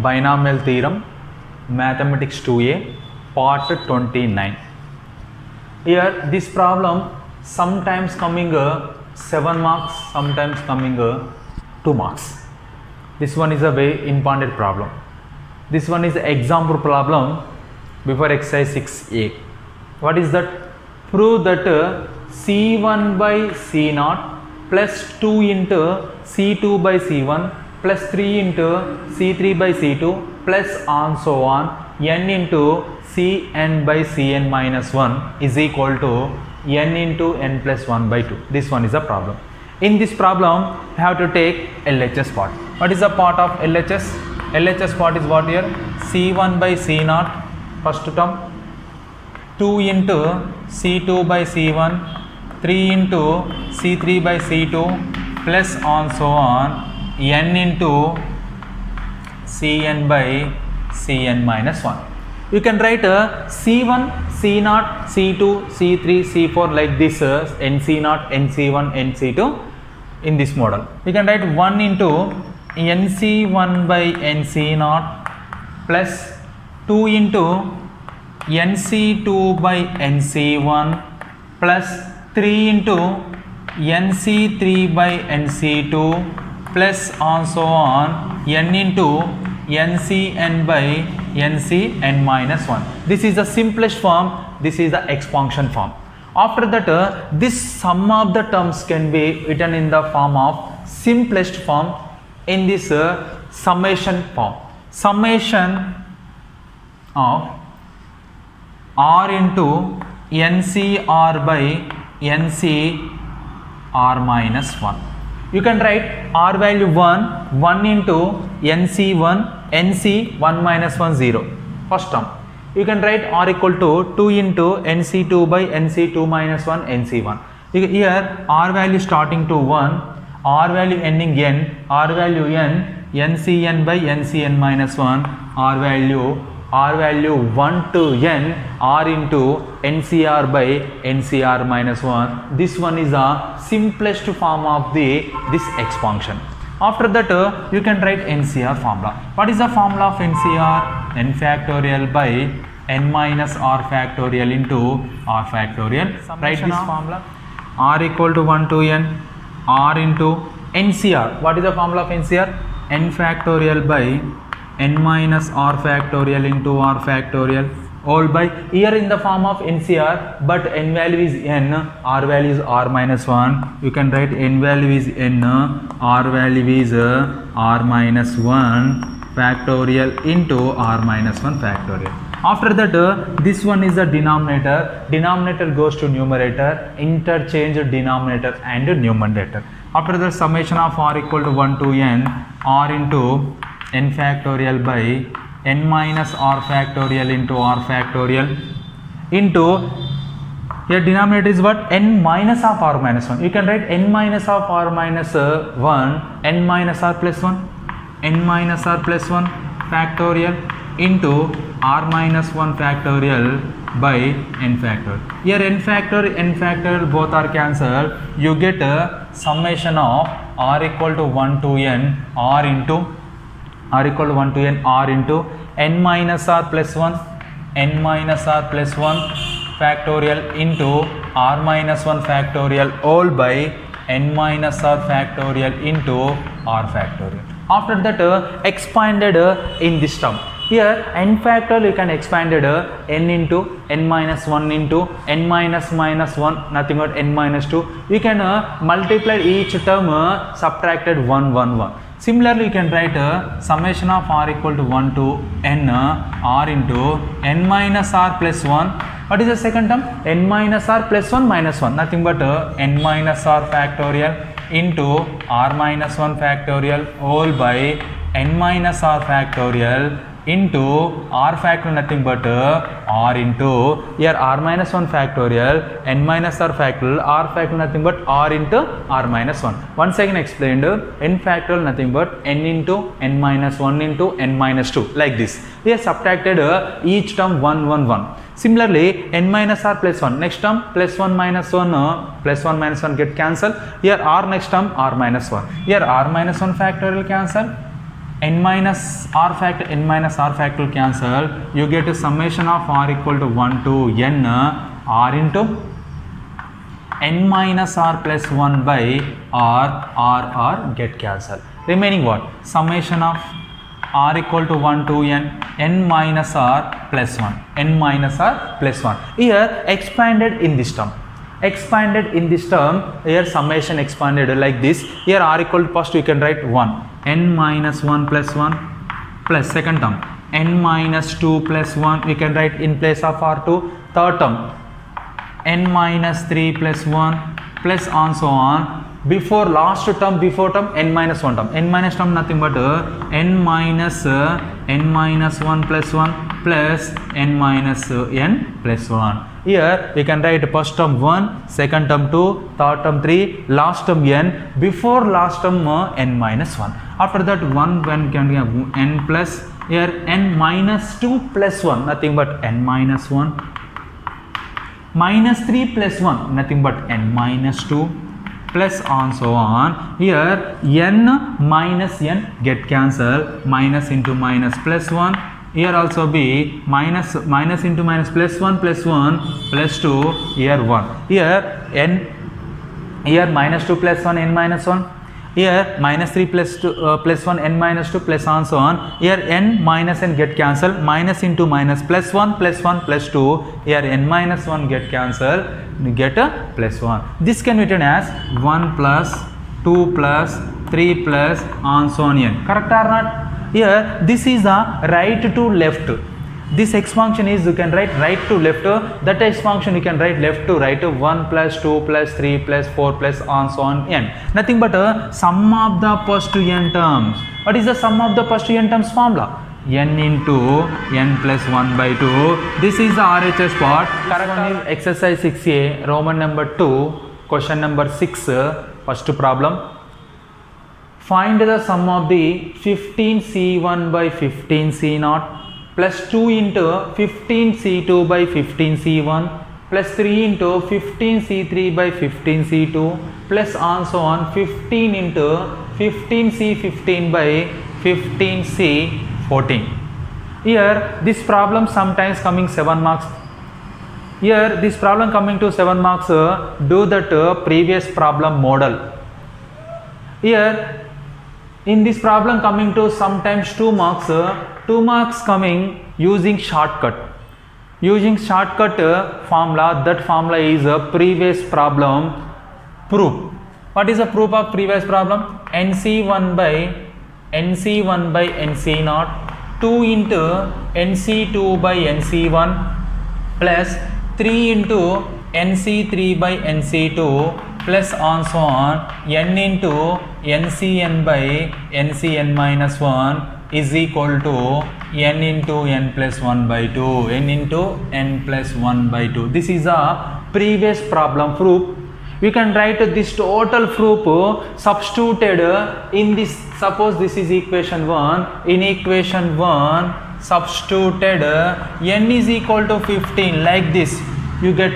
Binomial Theorem, Mathematics 2A, Part 29. Here this problem sometimes coming 7 marks, sometimes coming 2 marks. This one is a very important problem. This one is example problem before exercise 6A. What is that? Prove that C1 by C0 plus 2 into C2 by C1 plus 3 into C3 by C2 plus and so on n into Cn by Cn minus 1 is equal to n into n plus 1 by 2. This one is a problem. In this problem, you have to take LHS part. What is the part of LHS? LHS part is what here? C1 by C0, first term, 2 into C2 by C1, 3 into C3 by C2 plus and so on n into Cn by Cn minus 1. You can write C1, C0, C2, C3, C4 like this NC0, NC1, NC2 in this model. You can write 1 into NC1 by NC0 plus 2 into NC2 by NC1 plus 3 into NC3 by NC2 plus and so on n into Ncn by Ncn minus 1. This is the simplest form, this is the expansion form. After that, this sum of the terms can be written in the form of simplest form in this summation form. Summation of r into NCr by NCr minus 1. You can write r value 1, 1 into NC1, NC 1 minus 1, 0. First term. You can write r equal to 2 into NC2 by NC2 minus 1, NC1. Here r value starting to 1, r value ending n, r value n, NCn by NCn minus 1, r value 1 to n, r into NCr by NCr minus 1. This one is the simplest form of this expansion. After that, you can write NCr formula. What is the formula of NCr? N factorial by n minus r factorial into r factorial. Write this formula. R equal to 1 to n, r into NCr. What is the formula of NCr? N factorial by n minus r factorial into r factorial all by, here in the form of NCr, but n value is n, r value is r minus 1. You can write n value is n, r value is r minus 1 factorial into r minus 1 factorial. After that, this one is the denominator. Denominator goes to numerator, interchange denominator and numerator. After the summation of r equal to 1 to n, r into n factorial by n minus r factorial into r factorial into, here denominator is what? N minus of r minus 1. You can write n minus of r minus 1, n minus r plus 1, n minus r plus 1 factorial into r minus 1 factorial by n factorial. Here n factorial both are cancelled. You get a summation of r equal to 1 to n, r into r equal to 1 to n, r into n minus r plus 1, n minus r plus 1 factorial into r minus 1 factorial all by n minus r factorial into r factorial. After that, expanded in this term. Here n factorial you can expanded n into n minus 1 into n minus 1, nothing but n minus 2. You can multiply each term subtracted 1, 1, 1. Similarly, you can write summation of r equal to 1 to n, r into n minus r plus 1. What is the second term? N minus r plus 1 minus 1, nothing but n minus r factorial into r minus 1 factorial all by n minus r factorial into r factorial, nothing but r into, here r minus 1 factorial, n minus r factorial, r factorial nothing but r into r minus 1. Once again explained, n factorial nothing but n into n minus 1 into n minus 2 like this. We have subtracted each term 1, 1, 1. Similarly, n minus r plus 1, next term plus 1 minus 1, plus 1 minus 1 get cancelled. Here r next term r minus 1. Here r minus 1 factorial cancel. n minus r factor, n minus r factor cancel, you get a summation of r equal to 1 to n r into n minus r plus 1 by r get cancel. Remaining what? Summation of r equal to 1 to n minus r plus 1, n minus r plus 1. Here expanded in this term. Expanded in this term, here summation expanded like this. Here r equal to, first you can write 1, n minus 1 plus 1 plus second term, n minus 2 plus 1, we can write in place of r2. Third term, n minus 3 plus 1 plus on so on. Before last term, before term, n minus 1 term. N minus term nothing but n minus 1 plus 1 plus n minus n plus 1. Here we can write first term 1, second term 2, third term 3, last term n, before last term n minus 1. After that 1 when can we have n plus, here n minus 2 plus 1, nothing but n minus 1, minus 3 plus 1, nothing but n minus 2, plus on so on. Here n minus n get cancel, minus into minus plus 1. Here also be minus into minus plus 1 plus 1 plus 2, here 1. Here n, here minus 2 plus 1 n minus 1. Here minus 3 plus 2 plus 1 n minus 2 plus on so on. Here n minus n get cancel, minus into minus plus 1 plus 1 plus 2. Here n minus 1 get cancel, get a plus 1. This can be written as 1 plus 2 plus 3 plus on so on n. Correct or not? Here this is the right to left. This x function is, you can write right to left. That x function you can write left to right. 1 plus 2 plus 3 plus 4 plus on so on n. Nothing but sum of the first n terms. What is the sum of the first n terms formula? N into n plus 1 by 2. This is the RHS part. Correct one is exercise 6a, Roman number 2, question number 6, first problem. Find the sum of the 15c1 by 15c0 plus 2 into 15c2 by 15c1 plus 3 into 15c3 by 15c2 plus on so on 15 into 15c15 by 15c14. Here this problem sometimes coming 7 marks. Here this problem coming to 7 marks, do that previous problem model. Here in this problem coming to sometimes 2 marks, 2 marks coming using shortcut. Using shortcut formula, that formula is a previous problem proof. What is the proof of previous problem? nc1 by nc0 2 into nc2 by nc1 plus 3 into nc3 by nc2 plus on so on n into ncn by ncn minus 1 is equal to n into n plus 1 by 2, n into n plus 1 by 2. This is a previous problem proof. We can write this total proof substituted in this. Suppose this is equation 1. In equation 1 substituted n is equal to 15 like this, you get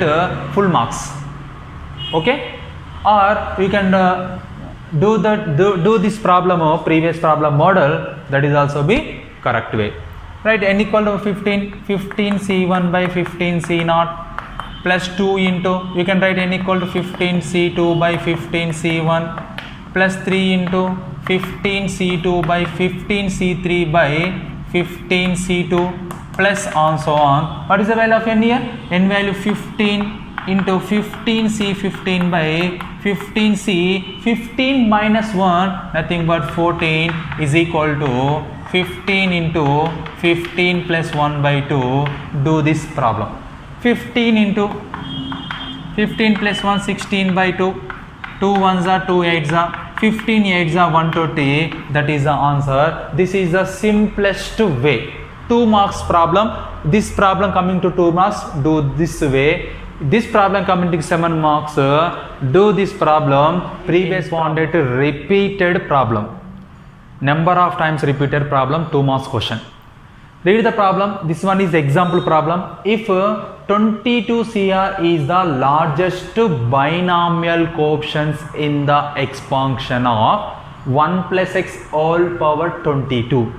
full marks. Okay? Or you can do this problem of previous problem model, that is also be correct way. Right, n equal to 15c1 by 15c0 plus 2 into, you can write n equal to 15c2 by 15c1 plus 3 into 15c2 by 15c3 by 15c2 plus on so on. What is the value of n here? N value 15 into 15c15 by 15c, 15 minus 1 nothing but 14 is equal to 15 into 15 plus 1 by 2. Do this problem. 15 into 15 plus 1 16 by 2, 2 1s are 2 8s are 15 8s are 120. That is the answer. This is the simplest way. 2 marks problem. This problem coming to 2 marks, do this way. This problem coming to 7 marks, do this problem. Previous wanted repeated problem, number of times repeated problem, 2 marks question. Read the problem. This one is example problem. If 22CR is the largest binomial coefficients in the expansion of 1 plus x all power 22.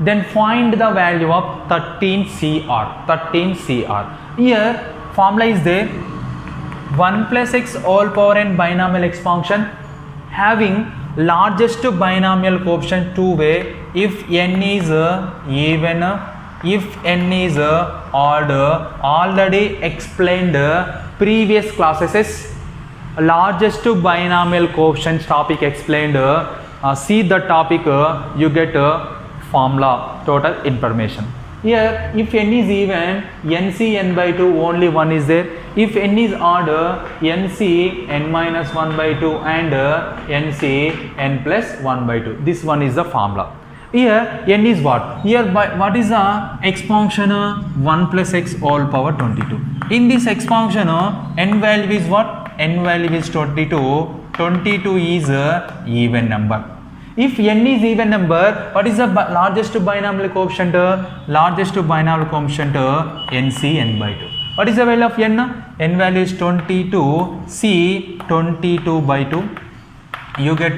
Then find the value of 13 CR. 13 CR. Here formula is there. 1 plus x all power n binomial expansion having largest binomial coefficient two-way if n is even, if n is odd. Already explained previous classes. Largest binomial coefficient topic explained. See the topic, you get formula, total information. Here if n is even, nc n by 2 only 1 is there. If n is odd, nc n minus 1 by 2 and nc n plus 1 by 2. This one is the formula. Here n is what? Here what is the expansion? 1 plus x all power 22. In this expansion n value is what? N value is 22. 22 is even number. If n is even number, what is the largest binomial coefficient? Largest binomial coefficient nc n by 2. What is the value of n? N value is 22. C 22 by 2. You get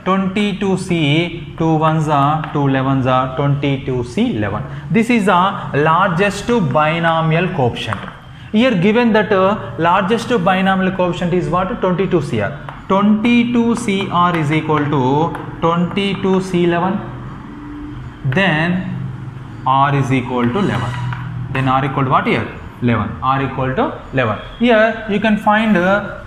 22c, 2 1s are 2 11s are 22c 11. This is the largest binomial coefficient. Here given that largest binomial coefficient is what? 22 CR. 22 CR is equal to 22 C11. Then R is equal to 11. Then R equal to what here? 11. R equal to 11. Here you can find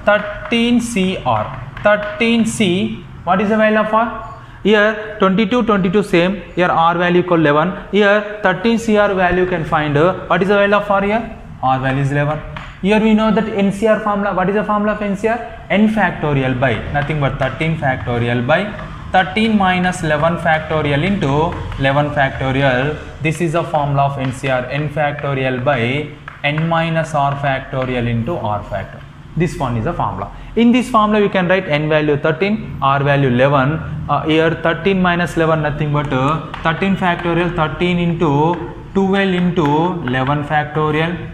13 CR. 13C. What is the value of R? Here 22, 22 same. Here R value equal 11. Here 13 CR value can find. What is the value of R here? R value is 11. Here we know that NCR formula. What is the formula of NCR? N factorial by nothing but 13 factorial by 13 minus 11 factorial into 11 factorial. This is the formula of NCR. N factorial by n minus r factorial into r factor. This one is the formula. In this formula you can write n value 13, r value 11. Here 13 minus 11 nothing but 13 factorial, 13 into 12 into 11 factorial,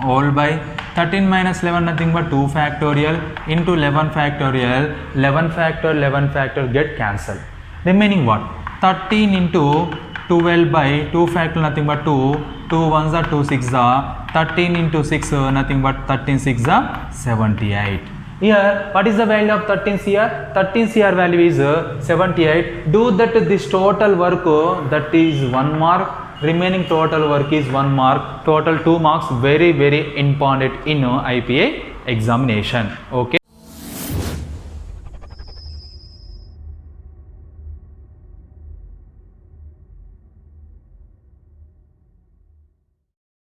all by 13 minus 11 nothing but 2 factorial into 11 factorial. 11 factor, 11 factor get cancelled. Remaining what? 13 into 12 by 2 factor nothing but 2. 2 1s are 2 6s are 13 into 6 nothing but 13 6s are 78. Here what is the value of 13 CR? 13 CR value is 78. Do that this total work, that is 1 mark. Remaining total work is 1 mark. Total 2 marks. Very important in IPA examination. Okay.